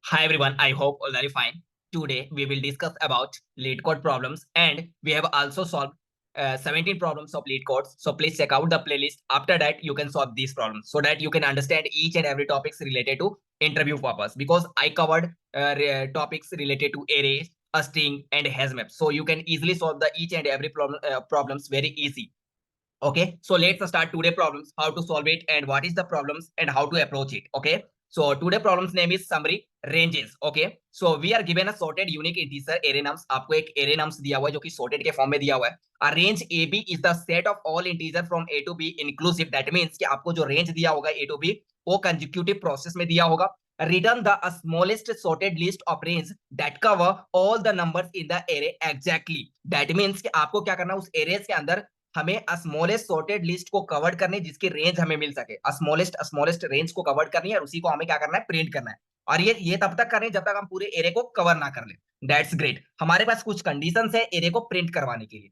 Hi everyone, I hope all are fine. Today we will discuss about lead code problems and we have also solved 17 problems of lead codes. So please check out the playlist. After that you can solve these problems so that you can understand each and every topics related to interview purpose because I covered topics related to arrays, a string and hash map. So you can easily solve the each and every problems very easy. Okay, so let's start today problems, how to solve it and what is the problems and how to approach it. Okay, so today problems name is summary ranges. Okay, so we are given a sorted unique integer array nums. आपको एक array nums दिया हुआ है जो कि sorted के form में दिया हुआ है. A range AB is the set of all integer from A to B inclusive. That means कि आपको जो range दिया होगा A to B वो consecutive process में दिया होगा. Return the smallest sorted list of range that cover all the numbers in the array exactly. That means कि आपको क्या करना है उस arrays के अंदर हमें स्मॉलेस्ट सॉर्टेड लिस्ट को कवर करनी जिसकी रेंज हमें मिल सके. स्मॉलेस्ट रेंज को कवर करनी है और उसी को हमें क्या करना है प्रिंट करना है. और ये तब तक करें जब तक हम पूरे एरे को कवर ना कर ले. That's great. हमारे पास कुछ कंडीशंस है एरे को प्रिंट करवाने के लिए.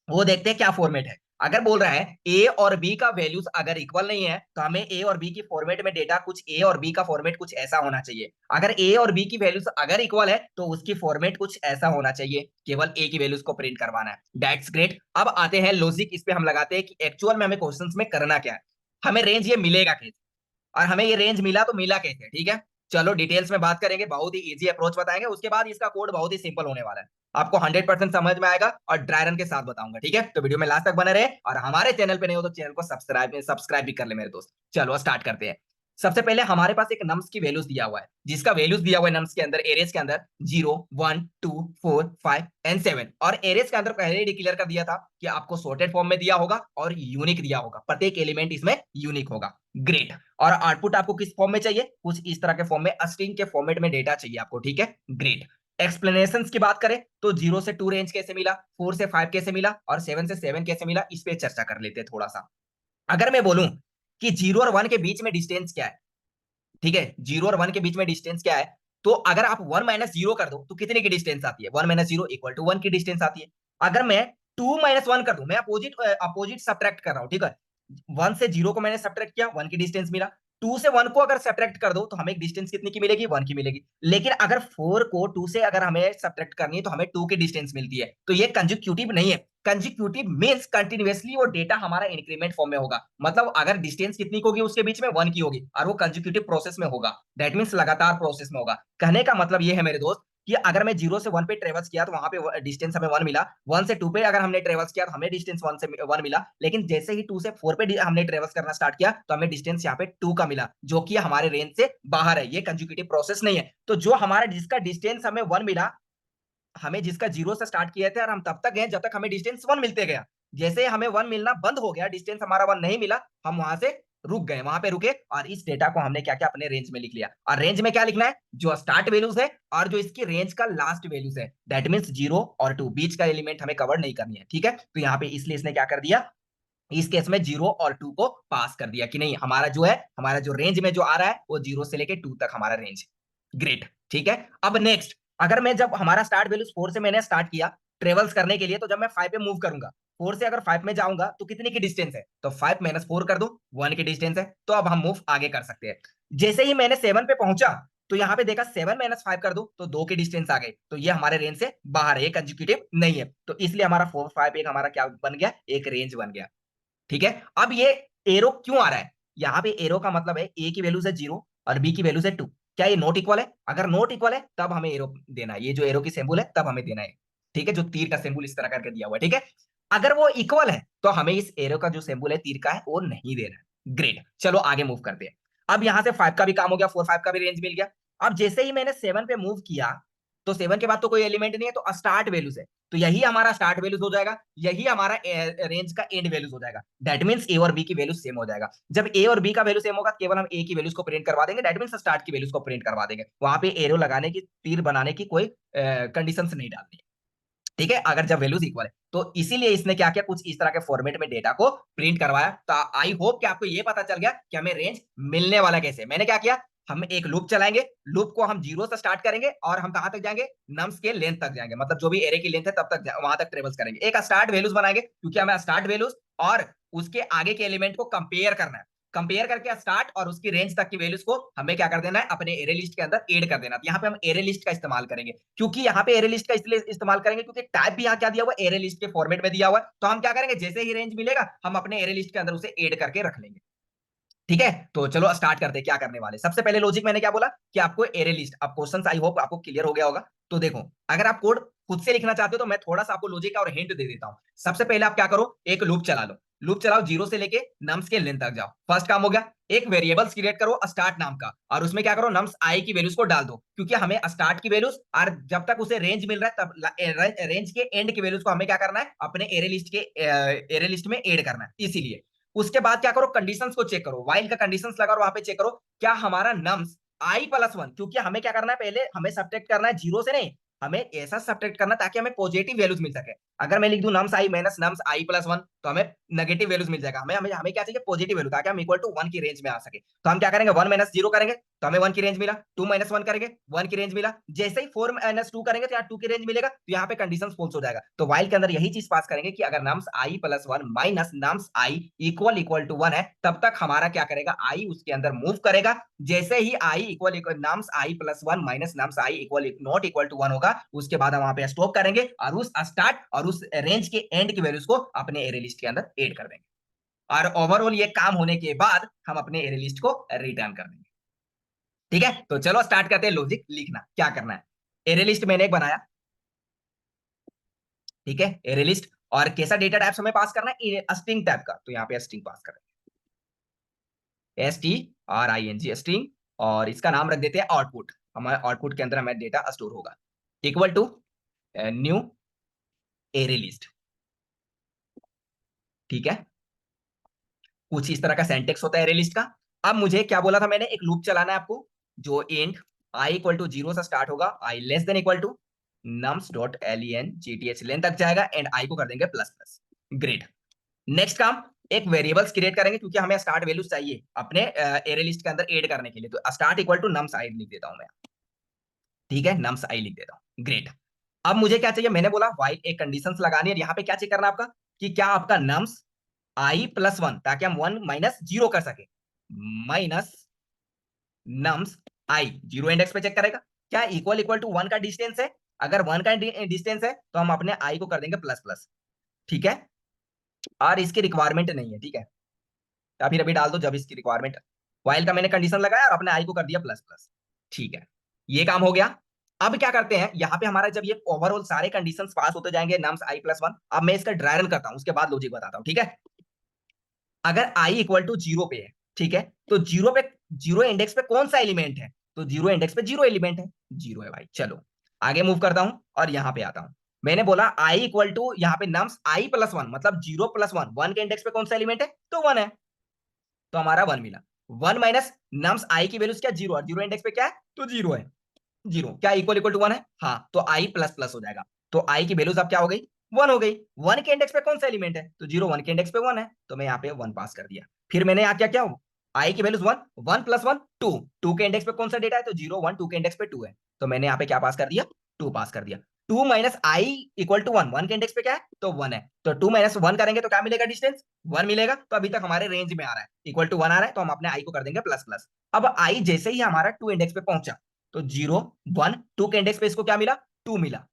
वो देखते हैं क्या फॉर्मेट है. अगर बोल रहा है ए और बी का वैल्यूज अगर इक्वल नहीं है तो हमें ए और बी की फॉर्मेट में डेटा कुछ ए और बी का फॉर्मेट कुछ ऐसा होना चाहिए. अगर ए और बी की वैल्यूज अगर इक्वल है तो उसकी फॉर्मेट कुछ ऐसा होना चाहिए. केवल ए की वैल्यूज को प्रिंट करवाना है. That's great. अब आते हैं लॉजिक. इस पे हम लगाते हैं कि एक्चुअल में हमें क्वेश्चंस में करना क्या है. हमें रेंज ये मिलेगा कैसे और हमें ये रेंज मिला तो मिला कैसे. ठीक है, चलो डिटेल्स में बात करेंगे. बहुत ही इजी अप्रोच बताएंगे. उसके बाद इसका कोड बहुत ही सिंपल होने वाला है. आपको 100% समझ में आएगा और ड्राई रन के साथ बताऊंगा. ठीक है, तो वीडियो में लास्ट तक बने रहे और हमारे चैनल पे नहीं हो तो चैनल को सब्सक्राइब भी कर ले मेरे दोस्त. चलो स्टार्ट करते हैं. सबसे पहले हमारे पास एक नम्स की वैल्यूज दिया हुआ है जिसका वैल्यूज दिया हुआ है नम्स के अंदर एरेज के अंदर 0 1 2 4 5 एंड 7. और एरेज के अंदर पहले ही डिक्लेयर कर दिया था कि आपको सॉर्टेड फॉर्म में दिया होगा और यूनिक दिया होगा. प्रत्येक एलिमेंट इसमें यूनिक होगा. ग्रेट. और आउटपुट आपको किस फॉर्म में चाहिए, कुछ इस तरह के फॉर्म में स्ट्रिंग के फॉर्मेट में डेटा चाहिए आपको. ठीक है, ग्रेट. एक्सप्लेनेशन की बात करें तो 0 से 2 रेंज कैसे मिला, 4 से 5 कैसे मिला और 7 से 7 कैसे मिला, इस पे चर्चा कर लेते हैं थोड़ा सा. अगर मैं बोलूं कि 0 और 1 के बीच में डिस्टेंस क्या है. ठीक है, 0 और 1 के बीच में डिस्टेंस क्या है. तो अगर आप 1 माइनस 0 कर दो तो कितने की डिस्टेंस आती है. 1 माइनस 0 इक्वल टू 1 की डिस्टेंस आती है. अगर मैं 2 माइनस 1 कर दूं, मैं अपोजिट अपोजिट सब्ट्रैक्ट कर रहा हूं. ठीक है, 1 से 0 को मैंने सब्ट्रैक्ट किया, 1 की डिस्टेंस मिला. 2 से 1 को अगर सब्ट्रैक्ट कर दो तो हमें एक डिस्टेंस कितनी की मिलेगी, 1 की मिलेगी. लेकिन अगर 4 को 2 से अगर हमें सब्ट्रैक्ट करनी है तो हमें 2 की डिस्टेंस मिलती है. तो ये कंसेक्यूटिव नहीं है. कंसेक्यूटिव मींस कंटीन्यूअसली वो डेटा हमारा इंक्रीमेंट फॉर्म में होगा. मतलब अगर डिस्टेंस कितनी की होगी उसके बीच में, 1 की होगी और वो कंसेक्यूटिव प्रोसेस में होगा. दैट मींस लगातार प्रोसेस में होगा. कहने का मतलब ये है मेरे दोस्त कि अगर मैं 0 से 1 पे ट्रेवल्स किया तो वहां पे डिस्टेंस हमें 1 मिला. 1 से 2 पे अगर हमने ट्रेवल्स किया तो हमें डिस्टेंस 1 से 1 मिला. लेकिन जैसे ही 2 से 4 पे हमने ट्रेवल्स करना स्टार्ट किया तो हमें डिस्टेंस यहाँ पे 2 का मिला जो कि हमारे रेंज से बाहर है. ये कंसेक्यूटिव प्रोसेस नहीं है. तो जो हमारा जिसका डिस्टेंस हमें 1 मिला, हमें जिसका 0 से स्टार्ट किए थे और हम तब तक गए जब तक हमें डिस्टेंस 1 मिलते गया. जैसे हमें 1 मिलना बंद हो गया, डिस्टेंस हमारा 1 नहीं मिला, हम वहां से रुक गए, वहां पे रुके और इस डेटा को हमने क्या क्या अपने रेंज में लिख लिया. और रेंज में क्या लिखना है, जो स्टार्ट वैल्यूज है और जो इसकी रेंज का लास्ट वैल्यूज है. दैट मींस 0 और 2 बीच का एलिमेंट हमें कवर नहीं करनी है. ठीक है, तो यहाँ पे इसलिए इसने क्या कर दिया, इस केस में 0 और 2 को पास कर दिया कि नहीं हमारा जो है, हमारा जो रेंज में जो आ रहा है वो 0 से लेके 2 तक हमारा रेंज. ग्रेट. ठीक है, अब नेक्स्ट. अगर मैं जब हमारा स्टार्ट वैल्यूज 4 से मैंने स्टार्ट किया ट्रेवल्स करने के लिए, तो जब मैं 5 पे मूव करूंगा, 4 से अगर 5 में जाऊंगा तो कितनी की डिस्टेंस है, तो 5 माइनस 4 कर दो, 1 की डिस्टेंस है. तो अब हम मूव आगे कर सकते हैं. जैसे ही मैंने 7 पे पहुंचा तो यहाँ पे देखा 7 माइनस 5 कर दो तो 2 की डिस्टेंस आ गई. तो ये हमारे रेंज से बाहर है, ये कंसेक्यूटिव नहीं है. तो इसलिए हमारा 4 5 एक हमारा क्या बन गया, एक रेंज बन गया. ठीक है, अब ये एरो क्यों आ रहा है, यहाँ पे एरो का मतलब है ए की वैल्यू से 0 और बी की वैल्यू से 2. क्या ये नॉट इक्वल है, अगर नॉट इक्वल है तब हमें एरो देना है. ये जो एरो की सिंबल है तब हमें देना है. ठीक है, जो तीर का सिंबल इस तरह करके दिया हुआ है. ठीक है, अगर वो इक्वल है तो हमें इस एरो का जो सिंबल है तीर का है वो नहीं देना है. ग्रेट, चलो आगे मूव करते हैं. अब यहां से 5 का भी काम हो गया, 4 5 का भी रेंज मिल गया. अब जैसे ही मैंने 7 पे मूव किया तो 7 के बाद तो कोई एलिमेंट नहीं है, तो स्टार्ट वैल्यूज है. तो यही हमारा स्टार्ट वैल्यूज हो जाएगा, यही हमारा रेंज का एंड वैल्यूज हो जाएगा. दैट मींस ए और बी की वैल्यू सेम हो जाएगा. जब ए और बी का वैल्यू सेम होगा केवल हम ए की वैल्यूज को प्रिंट करवा देंगे. दैट मींस स्टार्ट की वैल्यूज को प्रिंट करवा देंगे. वहां पे एरो लगाने की, तीर बनाने की कोई कंडीशंस नहीं डालनी है. ठीक है, अगर जब वैल्यूज इक्वल है तो इसीलिए इसने क्या किया, कुछ इस तरह के फॉर्मेट में डेटा को प्रिंट करवाया. तो आई होप कि आपको ये पता चल गया कि हमें रेंज मिलने वाला कैसे. मैंने क्या किया, हम एक लूप चलाएंगे, लूप को हम 0 से स्टार्ट करेंगे और हम कहां तक जाएंगे, नम्स के लेंथ तक जाएंगे. मतलब जो भी एरे की लेंथ है तब तक वहां तक ट्रेवल्स करेंगे. एक स्टार्ट वैल्यूज बनाएंगे क्योंकि हमें स्टार्ट वैल्यूज और उसके आगे के एलिमेंट को कंपेयर करना है. कंपेयर करके स्टार्ट और उसकी रेंज तक की वैल्यूज को हमें क्या कर देना है, अपने एरे लिस्ट के अंदर ऐड कर देना। तो यहाँ पे हम एरे लिस्ट का इस्तेमाल करेंगे, क्योंकि यहाँ पे एरे लिस्ट का इसलिए इस्तेमाल करेंगे क्योंकि टाइप भी यहाँ क्या दिया हुआ है, एरे लिस्ट के फॉर्मेट में दिया हुआ है। तो हम क्या करेंगे, जैसे ही रेंज मिलेगा हम अपने एरे लिस्ट के अंदर उसे ऐड करके रख लेंगे। ठीक है, तो चलो स्टार्ट करते हैं क्या करने वाले। सबसे पहले लॉजिक मैंने क्या बोला कि आपको एरे लिस्ट, अब क्वेश्चंस आई होप आपको क्लियर हो गया होगा। तो देखो, अगर आप कोड खुद से लिखना चाहते हो तो मैं थोड़ा सा आपको लॉजिक का और हिंट दे देता हूं। सबसे पहले आप क्या करो, एक लूप चला लो। लूप चलाओ, जीरो से लेके नम्स के लेंथ तक जाओ। फर्स्ट काम हो गया, एक वेरिएबल्स क्रिएट करो स्टार्ट नाम का, और उसमें क्या करो, नम्स आई की वैल्यूज को डाल दो, क्योंकि हमें स्टार्ट की वैल्यूज और जब तक उसे रेंज मिल रहा है तब रेंज के एंड की वैल्यूज को हमें क्या करना है, अपने एरे लिस्ट में ऐड करना है, इसीलिए। उसके बाद क्या करो, कंडीशंस को चेक करो, व्हाइल का कंडीशंस लगा और वहां पे चेक करो क्या हमारा नम्स आई प्लस वन, क्योंकि हमें क्या करना है, पहले हमें सब्ट्रैक्ट करना है जीरो से नहीं, हमें ऐसा सब्ट्रैक्ट करना ताकि हमें पॉजिटिव वैल्यूज मिल सके। अगर मैं लिख दूं नम्स आई माइनस नम्स आई प्लस वन, तो हमें नेगेटिव वैल्यूज मिल जाएगा। हमें हमें हमें क्या चाहिए, पॉजिटिव वैल्यू, ताकि हम इक्वल टू वन की रेंज में आ सके। तो हम क्या करेंगे, वन माइनस जीरो करेंगे तो हमें वन की रेंज मिला, टू माइनस वन करेंगे वन की रेंज मिला, जैसे ही फोर माइनस टू करेंगे तो यहाँ टू की रेंज मिलेगा, तो यहाँ पे कंडीशन फॉल्स हो जाएगा। तो व्हाइल के अंदर यही चीज पास करेंगे कि अगर nums I plus one minus nums I equal equal to one है, तब तक हमारा क्या करेगा, आई उसके अंदर मूव करेगा। जैसे ही I equal equal nums I plus one minus nums I equal not equal to one होगा, उसके बाद हम वहां पे स्टॉप करेंगे और उस स्टार्ट और उस रेंज के एंड की वैल्यूज को अपने एरे लिस्ट के अंदर ऐड कर देंगे। और ओवरऑल ये काम होने के बाद हम अपने एरे लिस्ट को रिटर्न कर देंगे। ठीक है, तो चलो स्टार्ट करते हैं लॉजिक लिखना। क्या करना है, एरे लिस्ट मैंने एक बनाया, ठीक है, एरे लिस्ट, और कैसा डेटा टाइप्स हमें पास करना है, स्ट्रिंग टाइप का। तो यहाँ पे स्ट्रिंग पास करेंगे, STRING स्ट्रिंग, और इसका नाम रख देते हैं आउटपुट। हमारे आउटपुट के अंदर हमें डेटा स्टोर होगा, equal to new array list. ठीक है, कुछ इस तरह का सेंटेक्स होता है एरे लिस्ट का। अब मुझे क्या बोला था मैंने, एक लूप चलाना है आपको, जो int I equal to zero से स्टार्ट होगा, I less than equal to nums dot LENGTH len तक जाएगा, एंड आई को कर देंगे प्लस प्लस। ग्रेट। नेक्स्ट काम, एक वेरिएबल्स क्रिएट करेंगे, क्योंकि हमें स्टार्ट वैल्यूज चाहिए अपने एरे लिस्ट के अंदर ऐड करने के लिए। तो स्टार्ट इक्वल टू नम्स आई लिख देता हूं मैं, ठीक है, नम्स आई लिख देता हूं। ग्रेट। अब मुझे क्या चाहिए, मैंने बोला व्हाइल एक कंडीशंस लगानी है। यहाँ पे क्या चेक करना है आपका, कि क्या आपका नम्स आई प्लस वन, ताकि हम वन माइनस जीरो कर सके, माइनस नम्स आई जीरो इंडेक्स पे चेक करेगा क्या इक्वल इक्वल टू वन का डिस्टेंस है। अगर वन का डिस्टेंस है तो हम अपने आई को कर देंगे प्लस प्लस। ठीक है, और इसकी रिक्वायरमेंट नहीं है, ठीक है, या फिर अभी डाल दो जब इसकी रिक्वायरमेंट। व्हाइल का मैंने कंडीशन लगाया और अपने आई को कर दिया प्लस प्लस। ठीक है, ये काम हो गया। अब क्या करते हैं, यहाँ पे हमारा जब ये ओवरऑल सारे कंडीशंस पास होते जाएंगे नम्स आई प्लस वन, अब मैं इसका ड्राई रन करता हूँ, उसके बाद लॉजिक बताता हूँ। ठीक है, अगर आई इक्वल टू जीरो पे है, ठीक है, तो जीरो पे, जीरो इंडेक्स पे कौन सा एलिमेंट है, तो जीरो इंडेक्स पे जीरो एलिमेंट है, जीरो है भाई। चलो आगे मूव करता हूं और यहां पे आता हूं। मैंने बोला आई इक्वल टू, यहाँ पे नम्स आई प्लस वन, मतलब जीरो प्लस वन, वन के इंडेक्स पे कौन सा एलिमेंट है, तो वन है, तो हमारा वन मिला। वन माइनस नम्स आई की वैल्यूज क्या, जीरो, और जीरो इंडेक्स पे क्या है, तो जीरो है। जीरो क्या इक्वल इक्वल टू वन है, हाँ, तो आई प्लस प्लस हो जाएगा। तो आई की वैल्यूज अब क्या हो गई, वन हो गई। वन के इंडेक्स पे कौन सा एलिमेंट है, तो जीरो वन के इंडेक्स पे वन है, तो मैं यहाँ पे वन पास कर दिया। फिर मैंने यहाँ क्या क्या, आई की values one, one plus one two, two के इंडेक्स पे कौन सा डेटा है, तो जीरो वन, टू के इंडेक्स पे टू है, तो मैंने यहाँ पे क्या पास कर दिया, टू पास कर दिया। Two minus i equal to one, one के इंडेक्स पे क्या है, तो वन है, तो टू माइनस वन करेंगे तो क्या मिलेगा, डिस्टेंस वन मिलेगा। तो अभी तक हमारे रेंज में आ रहा है, इक्वल टू वन आ रहा है, तो हम अपने आई को कर देंगे प्लस प्लस। अब आई जैसे ही हमारा टू इंडेक्स पे पहुंचा, तो जीरो वन, टू के इंडेक्स पे इसको क्या मिला, टू मिला।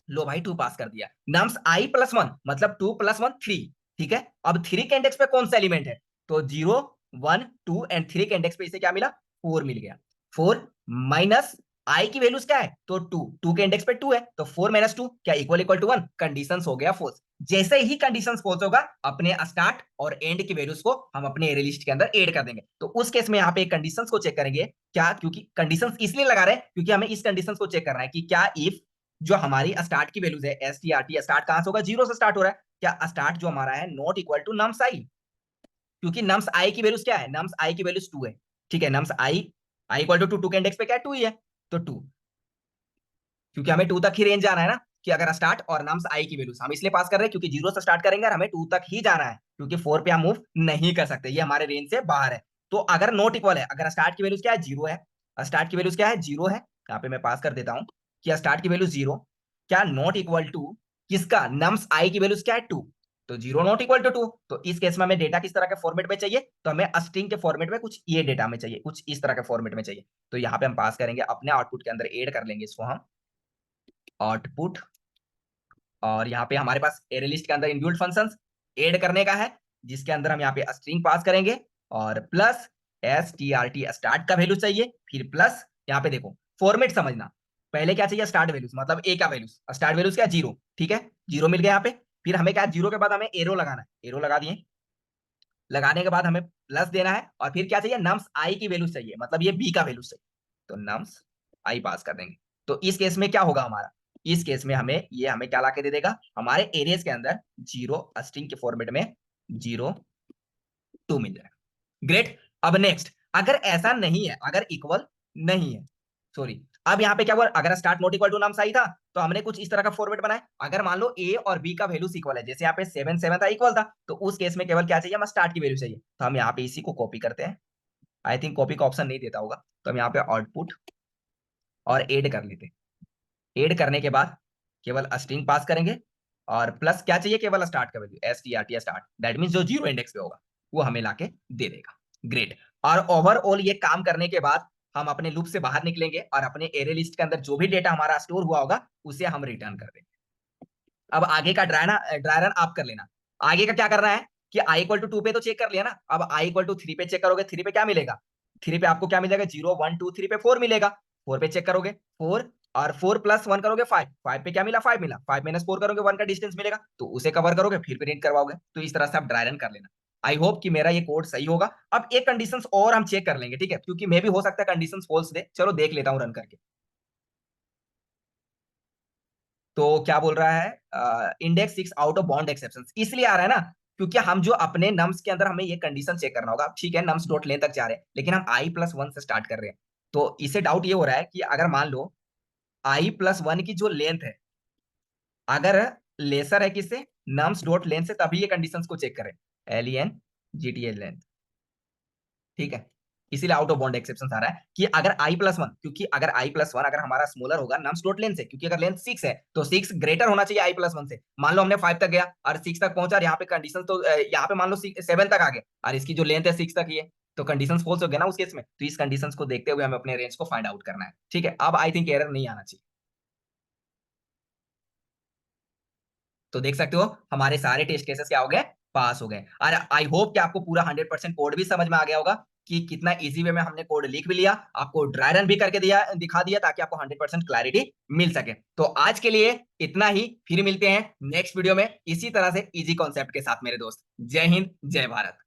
लो भाई टू पास कर दिया। नम्स आई प्लस वन, मतलब टू प्लस वन थ्री। ठीक है, अब थ्री के इंडेक्स पे कौन सा एलिमेंट है, तो zero one to and three के इंडेक्स पे इसे क्या मिला, फोर मिल गया। फोर माइनस आई की वैल्यूज क्या है, तो टू, टू के इंडेक्स पे टू है, तो फोर माइनस टू क्या equal equal to one, condition हो गया फोर्स। जैसे ही कंडीशन फोर्स होगा, अपने स्टार्ट और एंड की वैल्यूज को हम अपने एरे लिस्ट के अंदर ऐड कर देंगे। तो उस केस में यहाँ पे कंडीशंस को चेक करेंगे क्या, क्योंकि कंडीशंस इसलिए लगा रहे हैं क्योंकि हमें इस कंडीशंस को चेक करना है कि क्या इफ जो हमारी स्टार्ट की वैल्यूज है, STRT, स्टार्ट कहां से होगा, जीरो से स्टार्ट हो रहा है, क्या स्टार्ट जो हमारा है नॉट इक्वल टू नम्स आई, क्योंकि नम्स आई की वैल्यूज क्या है, नम्स आई की वैल्यूज टू है। ठीक है, nums I equal to two, two के इंडेक्स पे क्या है, टू ही है, तो टू, क्योंकि हमें टू तक ही रेंज जाना है ना, कि अगर स्टार्ट और नम्स आई की वैल्यूज हम इसलिए पास कर रहे हैं क्योंकि जीरो से स्टार्ट करेंगे और हमें टू तक ही जाना है, क्योंकि फोर पे हम मूव नहीं कर सकते, ये हमारे रेंज से बाहर है। तो अगर नॉट इक्वल है, अगर स्टार्ट की वैल्यूज क्या है, जीरो है, स्टार्ट की वैल्यूज क्या है, जीरो है, यहाँ पे मैं पास कर देता हूँ कि स्टार्ट की वैल्यू जीरो, क्या नॉट इक्वल टू किसका, नम्स आई की वैल्यूज क्या है, टू, तो 0 नॉट इक्वल टू 2। तो इस केस में हमें डेटा किस तरह के फॉर्मेट में चाहिए, तो हमें स्ट्रिंग के फॉर्मेट में कुछ ये डेटा में चाहिए, कुछ इस तरह के फॉर्मेट में चाहिए। तो यहाँ पे हम पास करेंगे अपने आउटपुट के अंदर, ऐड कर लेंगे इसको हम आउटपुट, और यहाँ पे हमारे पास एरे लिस्ट के अंदर इनबिल्ट फंक्शंस ऐड करने का है, जिसके अंदर हम यहाँ पे स्ट्रिंग पास करेंगे और प्लस strt स्टार्ट का वैल्यू चाहिए, फिर प्लस यहाँ पे देखो फॉर्मेट समझना, पहले क्या चाहिए स्टार्ट वैल्यूज, मतलब ए का वैल्यूज, स्टार्ट वैल्यूज क्या 0, ठीक है 0 मिल गया यहाँ पे। फिर हमें क्या 0 के बाद हमें एरो लगाना है, एरो लगा दिए, लगाने के बाद हमें प्लस देना है, और फिर क्या चाहिए नम्स आई की वैल्यू चाहिए, मतलब ये बी का वैल्यू चाहिए, तो नम्स आई पास कर देंगे। तो इस केस में क्या होगा हमारा, इस केस में हमें ये हमें क्या लाके दे देगा, हमारे एरियाज के अंदर 0 स्ट्रिंग के फॉर्मेट में 0 2 मिल जाएगा। ग्रेट। अब नेक्स्ट, अगर ऐसा नहीं है, अगर इक्वल नहीं है, सॉरी, अब यहाँ पे क्या हुआ, अगर स्टार्ट नॉट इक्वल टू नाम सही था तो हमने कुछ इस तरह का फॉर्मेट बनाया, अगर मान लो ए और बी का वैल्यू इक्वल है, जैसे यहाँ पे 7 7 था इक्वल था, तो उस केस में केवल क्या चाहिए, हमें स्टार्ट की वैल्यू चाहिए, तो हम यहाँ पे इसी को कॉपी करते हैं, आई थिंक कॉपी का ऑप्शन नहीं देता होगा, तो हम यहाँ पे आउटपुट और एड कर लेते हैं, एड करने के बाद केवल स्ट्रिंग पास करेंगे, और प्लस क्या चाहिए, केवल स्टार्ट का value strt start, that means जो 0 इंडेक्स पे होगा वो हमें लाके दे देगा। ग्रेट। और ओवरऑल ये काम करने के बाद हम अपने लूप से बाहर निकलेंगे और अपने एरे लिस्ट के अंदर जो भी डेटा हमारा स्टोर हुआ होगा उसे हम रिटर्न कर देंगे। अब आगे का ड्राई रन आप कर लेना। आगे का क्या करना है कि i इक्वल टू 2 पे तो चेक कर लिया ना, अब i इक्वल टू 3 पे चेक करोगे, 3 पे क्या मिलेगा, 3 पे आपको क्या मिलेगा, 0 1 2 3 पे 4 मिलेगा, 4 पे चेक करोगे 4, और 4 प्लस 1 करोगे 5, 5 पे क्या मिला 5 मिला, 5 माइनस 4 करोगे 1 का डिस्टेंस मिलेगा, तो उसे कवर करोगे फिर प्रिंट करवाओगे। तो इस तरह से आप ड्राई रन कर लेना। आई होप कि मेरा ये कोड सही होगा। अब एक कंडीशन और हम चेक कर लेंगे, ठीक है, क्योंकि मे भी हो सकता है कंडीशन फॉल्स दे, चलो देख लेता हूँ रन करके। तो क्या बोल रहा है, index 6 out of bound exception, इसलिए आ रहा है ना क्योंकि हम जो अपने नम्स के अंदर हमें ये कंडीशन चेक करना होगा। ठीक है नम्स डॉट लेन तक जा रहे हैं, लेकिन हम आई प्लस वन से स्टार्ट कर रहे हैं, तो इसे डाउट ये हो रहा है कि अगर मान लो आई प्लस वन की जो लेंथ है अगर लेसर है किससे, नम्स डॉट लेंथ से, तभी ये कंडीशन को चेक करें, एल जीटीए लेंथ, ठीक है। इसीलिए आउट ऑफ बाउंड एक्सेप्शन आ रहा है कि अगर i प्लस वन, क्योंकि अगर i प्लस वन अगर हमारा स्मॉलर होगा नम्स डॉट लेंथ से, क्योंकि अगर लेंथ 6 है तो 6 ग्रेटर होना चाहिए i प्लस वन से। मान लो हमने 5 तक गया और 6 तक पहुंचा और यहाँ पे कंडीशन तो यहाँ पे मान लो 7 तक आ गए और इसकी जो लेंथ है 6 तक ही है, तो कंडीशन फॉल्स हो गया ना उस केस में। तो इस कंडीशन को देखते हुए हमें अपने रेंज को फाइंड आउट करना है, ठीक है। अब आई थिंक एरर नहीं आना चाहिए। तो देख सकते हो हमारे सारे टेस्ट केसेस क्या हो गए, पास हो गए। और आई होप कि आपको पूरा 100% कोड भी समझ में आ गया होगा कि कितना इजी वे में हमने कोड लिख भी लिया, आपको ड्राई रन भी करके दिया, दिखा दिया, ताकि आपको 100% क्लैरिटी मिल सके। तो आज के लिए इतना ही, फिर मिलते हैं नेक्स्ट वीडियो में इसी तरह से इजी कॉन्सेप्ट के साथ मेरे दोस्त। जय हिंद जय भारत।